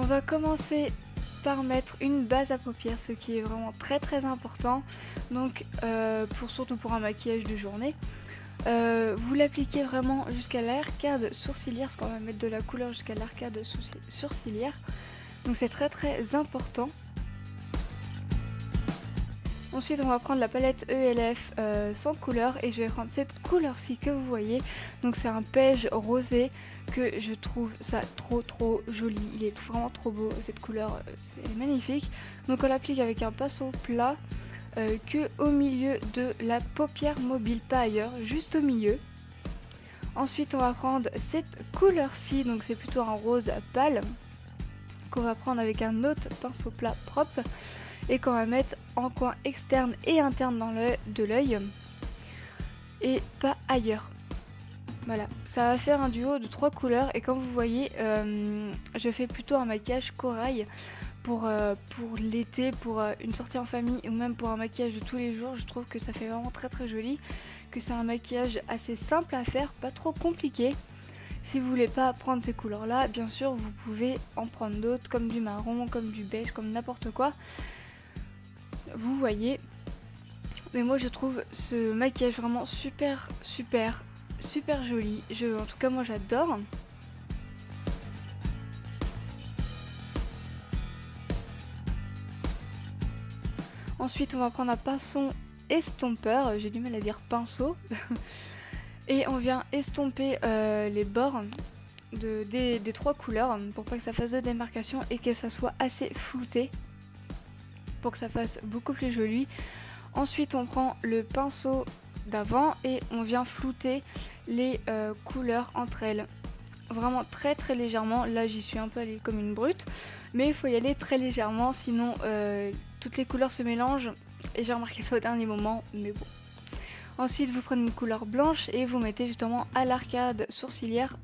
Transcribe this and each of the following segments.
va commencer par mettre une base à paupières, ce qui est vraiment très important. Donc surtout pour un maquillage de journée. Vous l'appliquez vraiment jusqu'à l'arcade sourcilière, parce qu'on va mettre de la couleur jusqu'à l'arcade sourcilière. Donc c'est très important. Ensuite on va prendre la palette ELF sans couleur et je vais prendre cette couleur-ci que vous voyez. Donc c'est un beige rosé que je trouve ça trop joli. Il est vraiment trop beau, cette couleur, c'est magnifique. Donc on l'applique avec un pinceau plat que au milieu de la paupière mobile, pas ailleurs, juste au milieu. Ensuite on va prendre cette couleur-ci, donc c'est plutôt un rose pâle, qu'on va prendre avec un autre pinceau plat propre et qu'on va mettre en coin externe et interne de l'œil et pas ailleurs. Voilà, ça va faire un duo de 3 couleurs et comme vous voyez, je fais plutôt un maquillage corail pour l'été, pour une sortie en famille ou même pour un maquillage de tous les jours. Je trouve que ça fait vraiment très joli, que c'est un maquillage assez simple à faire, pas trop compliqué. Si vous voulez pas prendre ces couleurs là, bien sûr vous pouvez en prendre d'autres comme du marron, comme du beige, comme n'importe quoi. Vous voyez, mais moi je trouve ce maquillage vraiment super joli. En tout cas moi j'adore. Ensuite on va prendre un pinceau estompeur, j'ai du mal à dire pinceau, et on vient estomper les bords des 3 couleurs pour pas que ça fasse de démarcation et que ça soit assez flouté, pour que ça fasse beaucoup plus joli. Ensuite on prend le pinceau d'avant et on vient flouter les couleurs entre elles, vraiment très légèrement. Là j'y suis un peu allée comme une brute, mais il faut y aller très légèrement, sinon toutes les couleurs se mélangent et j'ai remarqué ça au dernier moment, mais bon. Ensuite vous prenez une couleur blanche et vous mettez justement à l'arcade sourcilière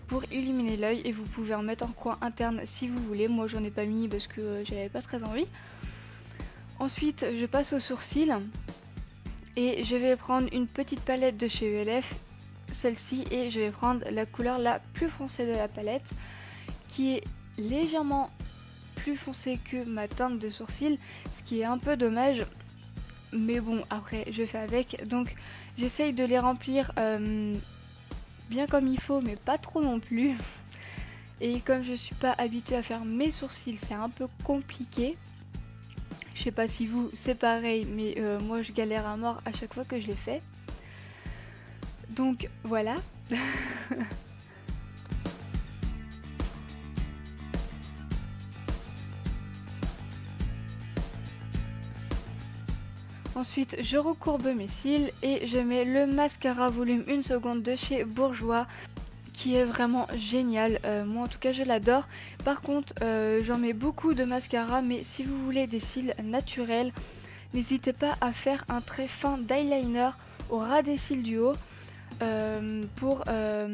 pour illuminer l'œil, et vous pouvez en mettre en coin interne si vous voulez. Moi j'en ai pas mis parce que j'avais pas très envie. Ensuite je passe aux sourcils et je vais prendre une petite palette de chez ELF, celle-ci, et je vais prendre la couleur la plus foncée de la palette, qui est légèrement plus foncée que ma teinte de sourcils, ce qui est un peu dommage, mais bon après je fais avec. Donc j'essaye de les remplir bien comme il faut, mais pas trop non plus. Et comme je suis pas habituée à faire mes sourcils, c'est un peu compliqué. Je sais pas si vous c'est pareil, mais moi je galère à mort à chaque fois que je les fais. Donc voilà. Ensuite je recourbe mes cils et je mets le mascara volume 1 seconde de chez Bourjois, qui est vraiment génial. Moi en tout cas je l'adore. Par contre j'en mets beaucoup de mascara, mais si vous voulez des cils naturels, n'hésitez pas à faire un très fin d'eyeliner au ras des cils du haut pour que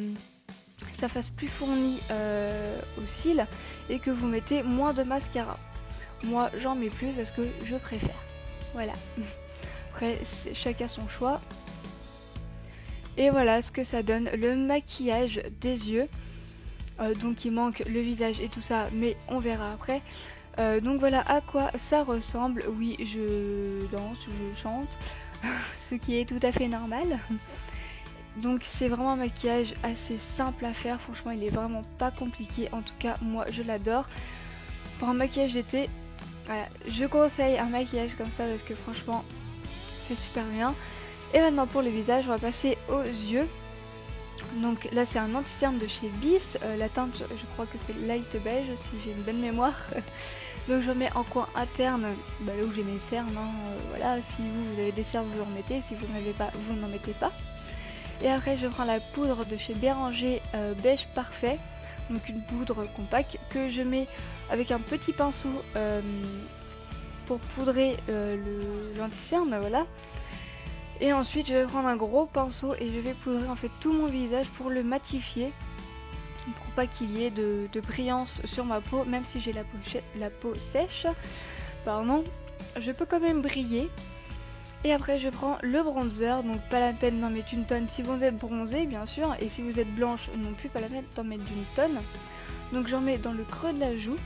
ça fasse plus fourni aux cils et que vous mettez moins de mascara. Moi j'en mets plus parce que je préfère. Voilà. Après chacun son choix. Et voilà ce que ça donne, le maquillage des yeux. Donc il manque le visage et tout ça, mais on verra après. Donc voilà à quoi ça ressemble. Oui, je danse, je chante, ce qui est tout à fait normal. Donc c'est vraiment un maquillage assez simple à faire, franchement il est vraiment pas compliqué. En tout cas moi je l'adore. Pour un maquillage d'été, voilà, je conseille un maquillage comme ça parce que franchement c'est super bien. Et maintenant pour le visage, on va passer aux yeux. Donc là c'est un anti-cerne de chez Bis, la teinte je crois que c'est light beige si j'ai une bonne mémoire. Donc je mets en coin interne, là où j'ai mes cernes, voilà, si vous avez des cernes vous en mettez, si vous n'en avez pas vous n'en mettez pas. Et après je prends la poudre de chez Béranger beige parfait, donc une poudre compacte que je mets avec un petit pinceau pour poudrer l'anti-cerne, voilà. Et ensuite je vais prendre un gros pinceau et je vais poudrer en fait tout mon visage pour le matifier, pour pas qu'il y ait de brillance sur ma peau, même si j'ai la peau sèche, pardon, je peux quand même briller. Et après je prends le bronzer, donc pas la peine d'en mettre une tonne si vous êtes bronzé bien sûr, et si vous êtes blanche non plus pas la peine d'en mettre d'une tonne. Donc j'en mets dans le creux de la joue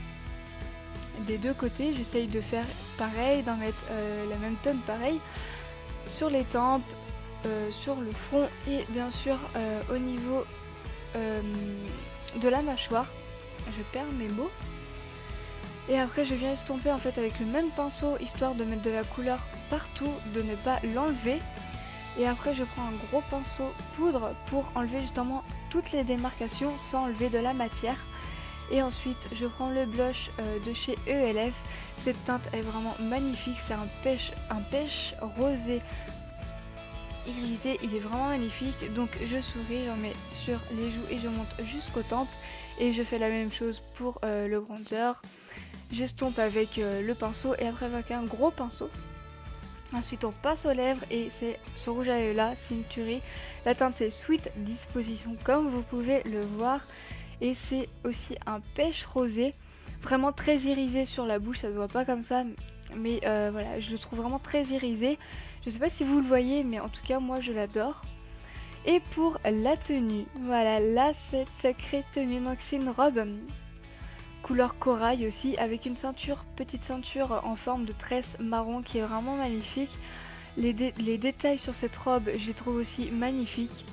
des deux côtés. J'essaye de faire pareil, d'en mettre la même tonne pareil sur les tempes, sur le front et bien sûr au niveau de la mâchoire. Je perds mes mots. Et après je viens estomper en fait avec le même pinceau, histoire de mettre de la couleur partout, de ne pas l'enlever. Et après je prends un gros pinceau poudre pour enlever justement toutes les démarcations sans enlever de la matière. Et ensuite je prends le blush de chez ELF. Cette teinte est vraiment magnifique, c'est un pêche rosé irisé, il est vraiment magnifique. Donc je souris, j'en mets sur les joues et je monte jusqu'aux tempes. Et je fais la même chose pour le bronzer. J'estompe avec le pinceau et après avec un gros pinceau. Ensuite on passe aux lèvres et c'est ce rouge à lèvres là, c'est une tuerie. La teinte c'est Sweet Disposition comme vous pouvez le voir. Et c'est aussi un pêche rosé, vraiment très irisé sur la bouche, ça se voit pas comme ça. Mais voilà, je le trouve vraiment très irisé. Je sais pas si vous le voyez, mais en tout cas moi je l'adore. Et pour la tenue, voilà, là cette sacrée tenue, donc c'est une robe couleur corail aussi, avec une ceinture, petite ceinture en forme de tresse marron qui est vraiment magnifique. Les détails sur cette robe, je les trouve aussi magnifiques.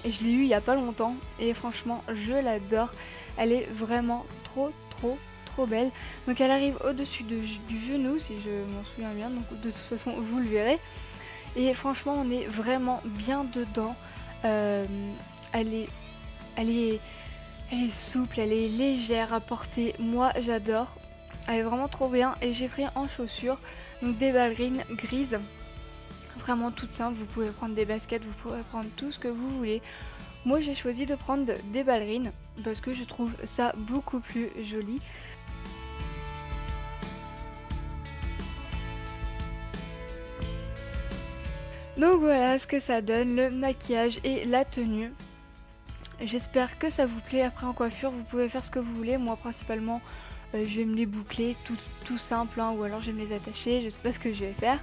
Et je l'ai eu il y a pas longtemps et franchement je l'adore. Elle est vraiment trop belle. Donc elle arrive au-dessus du genou si je m'en souviens bien, donc de toute façon vous le verrez. Et franchement on est vraiment bien dedans. Elle est souple, elle est légère à porter, moi j'adore. Elle est vraiment trop bien et j'ai pris en chaussures, donc des ballerines grises. Vraiment toutes simples, vous pouvez prendre des baskets, vous pouvez prendre tout ce que vous voulez. Moi j'ai choisi de prendre des ballerines parce que je trouve ça beaucoup plus joli. Donc voilà ce que ça donne, le maquillage et la tenue. J'espère que ça vous plaît. Après en coiffure vous pouvez faire ce que vous voulez. Moi principalement je vais me les boucler tout simple hein, ou alors je vais me les attacher, je sais pas ce que je vais faire.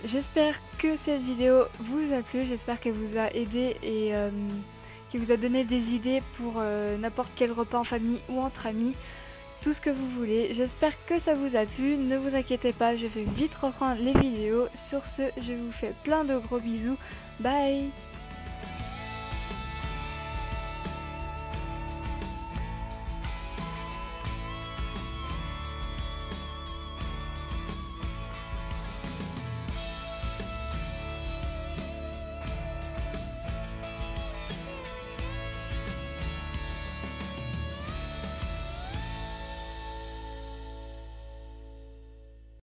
J'espère que cette vidéo vous a plu, j'espère qu'elle vous a aidé et qu'elle vous a donné des idées pour n'importe quel repas en famille ou entre amis, tout ce que vous voulez. J'espère que ça vous a plu, ne vous inquiétez pas, je vais vite reprendre les vidéos. Sur ce, je vous fais plein de gros bisous, bye.